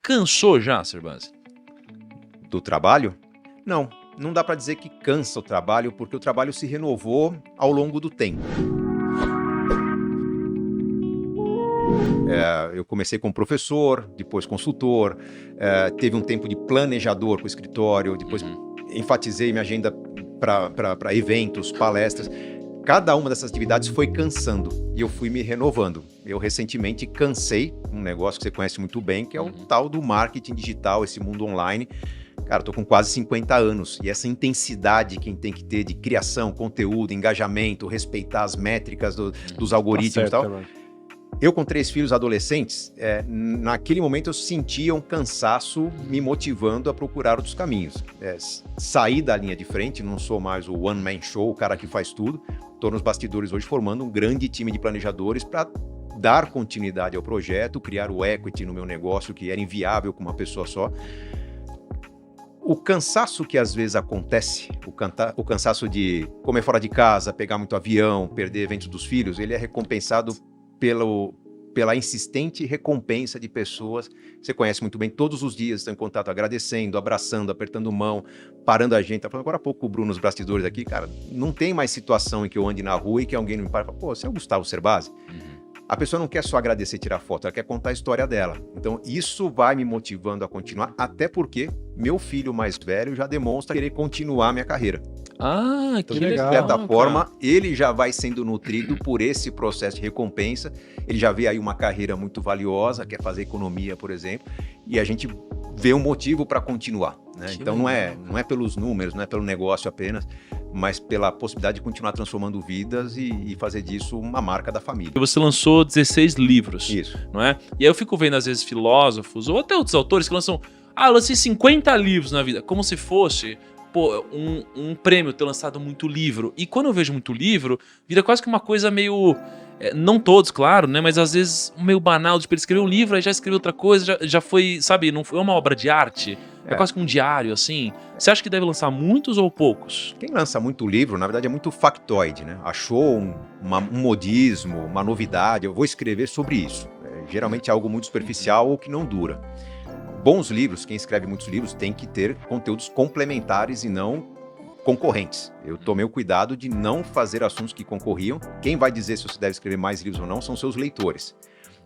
cansou já, Servaz? Do trabalho? Não dá para dizer que cansa o trabalho, porque o trabalho se renovou ao longo do tempo. Eu comecei como professor, depois consultor, teve um tempo de planejador com o escritório, depois enfatizei minha agenda para eventos, palestras. Cada uma dessas atividades foi cansando e eu fui me renovando. Eu recentemente cansei um negócio que você conhece muito bem, que é o tal do marketing digital, esse mundo online. Cara, tô com quase 50 anos e essa intensidade que tem que ter de criação, conteúdo, engajamento, respeitar as métricas dos algoritmos e tal. Eu com 3 filhos adolescentes, naquele momento eu sentia um cansaço me motivando a procurar outros caminhos. Sair da linha de frente, não sou mais o one-man show, o cara que faz tudo. Estou nos bastidores hoje formando um grande time de planejadores para dar continuidade ao projeto, criar o equity no meu negócio que era inviável com uma pessoa só. O cansaço que às vezes acontece, o cansaço de comer fora de casa, pegar muito avião, perder eventos dos filhos, ele é recompensado pela insistente recompensa de pessoas que você conhece muito bem, todos os dias estão em contato, agradecendo, abraçando, apertando mão, parando a gente. Tá falando agora há pouco com o Bruno nos bastidores aqui, cara, não tem mais situação em que eu ande na rua e que alguém me pare e fala, pô, você é o Gustavo Cerbasi? A pessoa não quer só agradecer e tirar foto, ela quer contar a história dela. Então, isso vai me motivando a continuar, até porque meu filho mais velho já demonstra querer continuar a minha carreira. Ah, então, que legal. De certa forma, ele já vai sendo nutrido por esse processo de recompensa. Ele já vê aí uma carreira muito valiosa, quer fazer economia, por exemplo, e a gente vê um motivo para continuar, né? Então, não é pelos números, não é pelo negócio apenas, mas pela possibilidade de continuar transformando vidas e fazer disso uma marca da família. Você lançou 16 livros, Isso. Não é? E aí eu fico vendo, às vezes, filósofos ou até outros autores que lançam... eu lancei 50 livros na vida, como se fosse... um prêmio ter lançado muito livro. E quando eu vejo muito livro, vira quase que uma coisa meio... não todos, claro, né? Mas às vezes meio banal. Tipo, ele escreveu um livro, aí já escreveu outra coisa, já foi, sabe? Não foi uma obra de arte. É quase que um diário, assim. Você acha que deve lançar muitos ou poucos? Quem lança muito livro, na verdade, é muito factoide, né? Achou um modismo, uma novidade, eu vou escrever sobre isso. Geralmente é algo muito superficial ou que não dura. Bons livros, quem escreve muitos livros, tem que ter conteúdos complementares e não concorrentes. Eu tomei o cuidado de não fazer assuntos que concorriam. Quem vai dizer se você deve escrever mais livros ou não são seus leitores.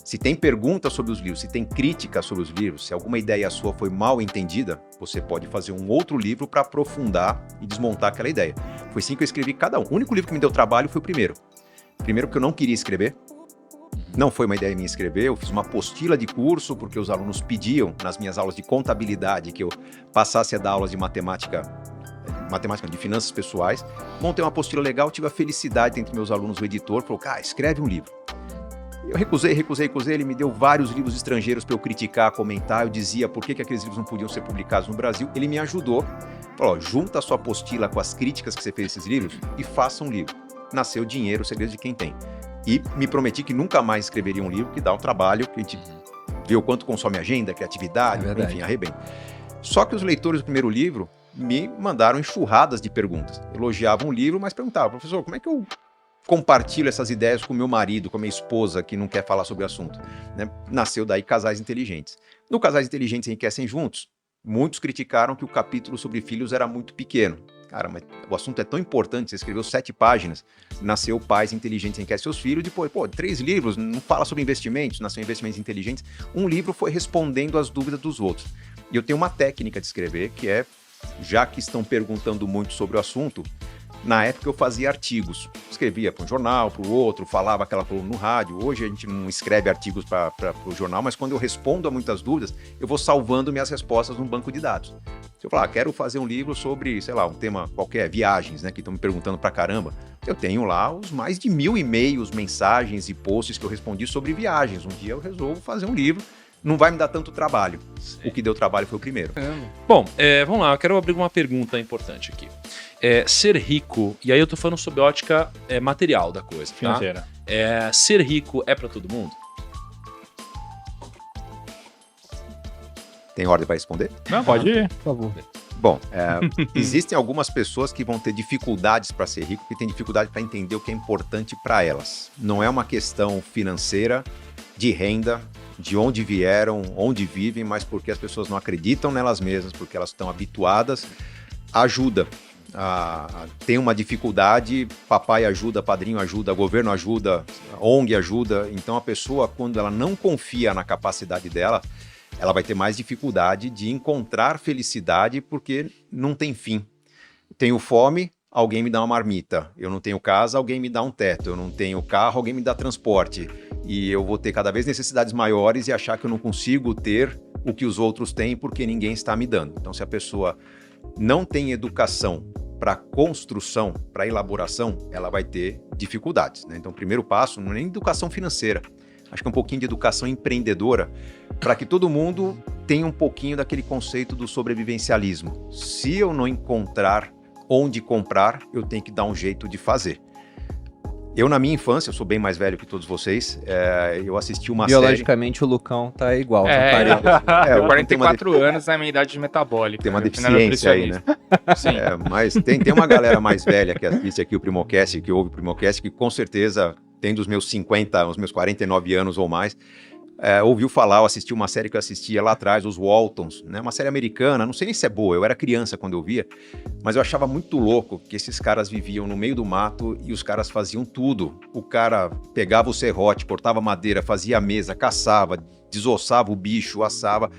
Se tem perguntas sobre os livros, se tem críticas sobre os livros, se alguma ideia sua foi mal entendida, você pode fazer um outro livro para aprofundar e desmontar aquela ideia. Foi assim que eu escrevi cada um. O único livro que me deu trabalho foi o primeiro. Primeiro porque eu não queria escrever. Não foi uma ideia minha escrever, eu fiz uma apostila de curso, porque os alunos pediam, nas minhas aulas de contabilidade, que eu passasse a dar aulas de matemática de finanças pessoais. Montei uma apostila legal, tive a felicidade entre meus alunos, o editor, falou, cara, escreve um livro. Eu recusei, ele me deu vários livros estrangeiros para eu criticar, comentar, eu dizia por que aqueles livros não podiam ser publicados no Brasil, ele me ajudou, falou, junta a sua apostila com as críticas que você fez a esses livros e faça um livro. Nasceu Dinheiro, o Segredo de Quem Tem. E me prometi que nunca mais escreveria um livro que dá um trabalho, que a gente vê o quanto consome agenda, criatividade, enfim, arrebenta. Só que os leitores do primeiro livro me mandaram enxurradas de perguntas. Elogiavam o livro, mas perguntavam, professor, como é que eu compartilho essas ideias com meu marido, com a minha esposa, que não quer falar sobre o assunto? Né? Nasceu daí Casais Inteligentes. No Casais Inteligentes Enriquecem Juntos, muitos criticaram que o capítulo sobre filhos era muito pequeno. Cara, mas o assunto é tão importante, você escreveu 7 páginas, nasceu Pais Inteligentes Enriquecem Seus Filhos, depois, 3 livros, não fala sobre investimentos, nasceu Investimentos Inteligentes. Um livro foi respondendo às dúvidas dos outros. E eu tenho uma técnica de escrever, que é, já que estão perguntando muito sobre o assunto, na época eu fazia artigos, escrevia para um jornal, para o outro, falava aquela coluna no rádio. Hoje a gente não escreve artigos para o jornal, mas quando eu respondo a muitas dúvidas, eu vou salvando minhas respostas num banco de dados. Se eu falar, quero fazer um livro sobre, sei lá, um tema qualquer, viagens, né, que estão me perguntando pra caramba, eu tenho lá os mais de 1000 e-mails, mensagens e posts que eu respondi sobre viagens. Um dia eu resolvo fazer um livro, não vai me dar tanto trabalho. Sim. O que deu trabalho foi o primeiro. Bom, vamos lá, eu quero abrir uma pergunta importante aqui. Ser rico, e aí eu tô falando sobre ótica material da coisa, financeira. Tá? Ser rico é pra todo mundo? Tem ordem para responder? Não, pode ir, por favor. Bom, existem algumas pessoas que vão ter dificuldades para ser rico, que têm dificuldade para entender o que é importante para elas. Não é uma questão financeira, de renda, de onde vieram, onde vivem, mas porque as pessoas não acreditam nelas mesmas, porque elas estão habituadas. Ajuda. Tem uma dificuldade, papai ajuda, padrinho ajuda, governo ajuda, ONG ajuda. Então a pessoa, quando ela não confia na capacidade dela, ela vai ter mais dificuldade de encontrar felicidade porque não tem fim. Tenho fome, alguém me dá uma marmita. Eu não tenho casa, alguém me dá um teto. Eu não tenho carro, alguém me dá transporte. E eu vou ter cada vez necessidades maiores e achar que eu não consigo ter o que os outros têm porque ninguém está me dando. Então, se a pessoa não tem educação para construção, para elaboração, ela vai ter dificuldades, né? Então, o primeiro passo não é nem educação financeira. Acho que é um pouquinho de educação empreendedora, para que todo mundo tenha um pouquinho daquele conceito do sobrevivencialismo. Se eu não encontrar onde comprar, eu tenho que dar um jeito de fazer. Eu, na minha infância, eu sou bem mais velho que todos vocês, eu assisti uma Biologicamente, o Lucão tá igual. Eu 44 anos é a minha idade metabólica. Tem uma deficiência aí, né? Sim. Mas tem uma galera mais velha que assiste aqui o Primocast, que ouve o Primocast, que com certeza tem dos meus 50, os meus 49 anos ou mais, ouviu falar, ou assistiu uma série que eu assistia lá atrás, os Waltons, né? Uma série americana, não sei nem se é boa, eu era criança quando eu via, mas eu achava muito louco que esses caras viviam no meio do mato e os caras faziam tudo. O cara pegava o serrote, cortava madeira, fazia a mesa, caçava, desossava o bicho, assava.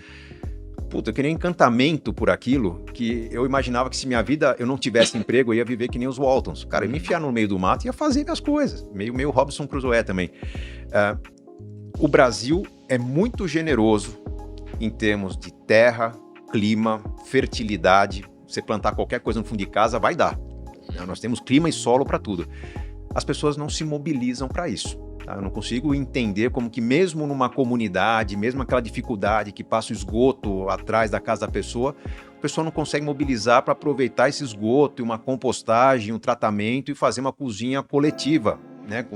Puta, eu queria um encantamento por aquilo, que eu imaginava que se minha vida eu não tivesse emprego, eu ia viver que nem os Waltons. Cara, eu ia me enfiar no meio do mato e ia fazer minhas coisas. Meio Robinson Crusoe também. O Brasil é muito generoso em termos de terra, clima, fertilidade. Você plantar qualquer coisa no fundo de casa, vai dar. Nós temos clima e solo para tudo. As pessoas não se mobilizam para isso. Tá? Eu não consigo entender como que mesmo numa comunidade, mesmo aquela dificuldade que passa o esgoto atrás da casa da pessoa, a pessoa não consegue mobilizar para aproveitar esse esgoto, uma compostagem, um tratamento e fazer uma cozinha coletiva, né?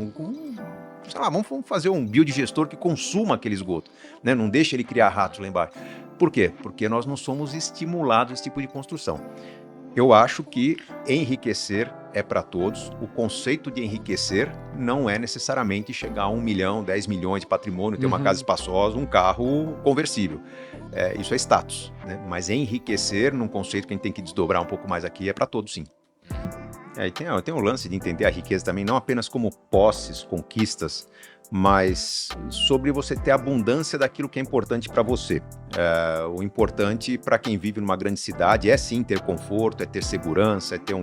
Sei lá, vamos fazer um biodigestor que consuma aquele esgoto, né? Não deixe ele criar ratos lá embaixo. Por quê? Porque nós não somos estimulados a esse tipo de construção. Eu acho que enriquecer é para todos. O conceito de enriquecer não é necessariamente chegar a 1 milhão, 10 milhões de patrimônio, ter uma casa espaçosa, um carro conversível. Isso é status, né? Mas enriquecer, num conceito que a gente tem que desdobrar um pouco mais aqui, é para todos sim. E tem o lance de entender a riqueza também, não apenas como posses, conquistas, mas sobre você ter abundância daquilo que é importante para você. O importante para quem vive numa grande cidade é sim ter conforto, é ter segurança, é ter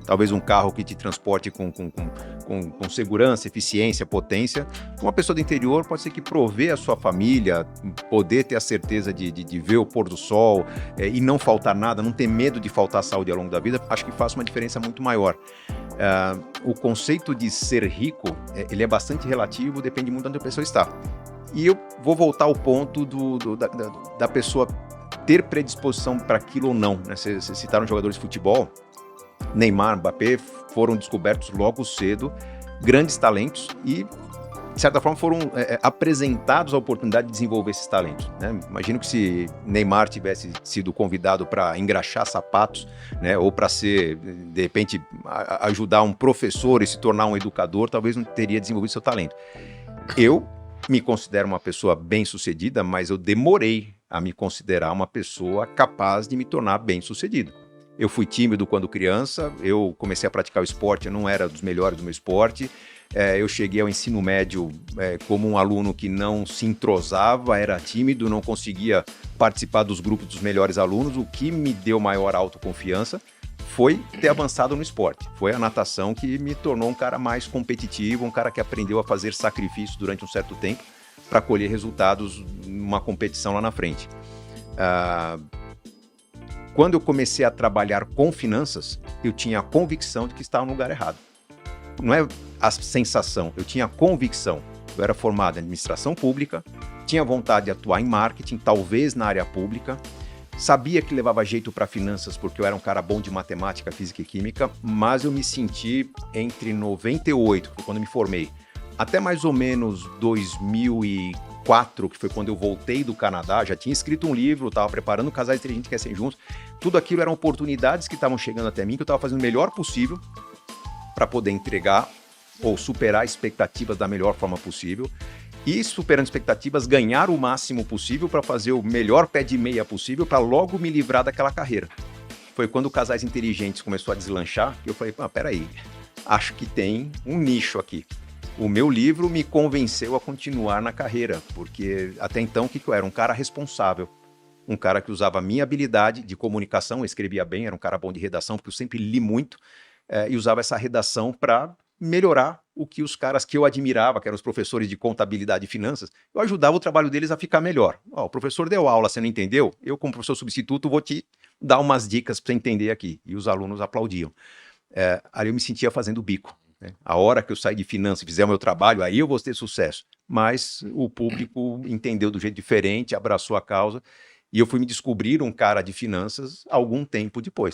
talvez um carro que te transporte com segurança, eficiência, potência. Uma pessoa do interior pode ser que prover a sua família, poder ter a certeza de ver o pôr do sol e não faltar nada, não ter medo de faltar saúde ao longo da vida, acho que faz uma diferença muito maior. O conceito de ser rico, ele é bastante relativo, depende muito de onde a pessoa está. E eu vou voltar ao ponto da pessoa ter predisposição para aquilo ou não, né? Vocês citaram jogadores de futebol, Neymar, Mbappé, foram descobertos logo cedo, grandes talentos e, de certa forma, foram apresentados a oportunidade de desenvolver esses talentos, né? Imagino que se Neymar tivesse sido convidado para engraxar sapatos, né, ou para ser, de repente, ajudar um professor e se tornar um educador, talvez não teria desenvolvido seu talento. Eu me considero uma pessoa bem-sucedida, mas eu demorei a me considerar uma pessoa capaz de me tornar bem-sucedido. Eu fui tímido quando criança, eu comecei a praticar o esporte, eu não era dos melhores do meu esporte. Eu cheguei ao ensino médio como um aluno que não se entrosava, era tímido, não conseguia participar dos grupos dos melhores alunos. O que me deu maior autoconfiança foi ter avançado no esporte. Foi a natação que me tornou um cara mais competitivo, um cara que aprendeu a fazer sacrifícios durante um certo tempo para colher resultados numa competição lá na frente. Quando eu comecei a trabalhar com finanças, eu tinha a convicção de que estava no lugar errado. Não é a sensação, eu tinha a convicção. Eu era formado em administração pública, tinha vontade de atuar em marketing, talvez na área pública, sabia que levava jeito para finanças porque eu era um cara bom de matemática, física e química, mas eu me senti entre 98, que foi quando eu me formei, até mais ou menos 2004, que foi quando eu voltei do Canadá, já tinha escrito um livro, estava preparando Casais Inteligentes que Crescem Juntos, tudo aquilo eram oportunidades que estavam chegando até mim, que eu estava fazendo o melhor possível para poder entregar ou superar expectativas da melhor forma possível. e, superando expectativas, ganhar o máximo possível para fazer o melhor pé de meia possível para logo me livrar daquela carreira. Foi quando Casais Inteligentes começou a deslanchar que eu falei, peraí, acho que tem um nicho aqui. O meu livro me convenceu a continuar na carreira, porque até então o que eu era? Um cara responsável, um cara que usava a minha habilidade de comunicação, eu escrevia bem, era um cara bom de redação, porque eu sempre li muito, e usava essa redação para melhorar o que os caras que eu admirava, que eram os professores de contabilidade e finanças, eu ajudava o trabalho deles a ficar melhor. O professor deu aula, você não entendeu? Eu, como professor substituto, vou te dar umas dicas para você entender aqui. E os alunos aplaudiam. Ali eu me sentia fazendo bico. Né? A hora que eu sair de finanças e fizer o meu trabalho, aí eu vou ter sucesso. Mas o público entendeu do jeito diferente, abraçou a causa, e eu fui me descobrir um cara de finanças algum tempo depois.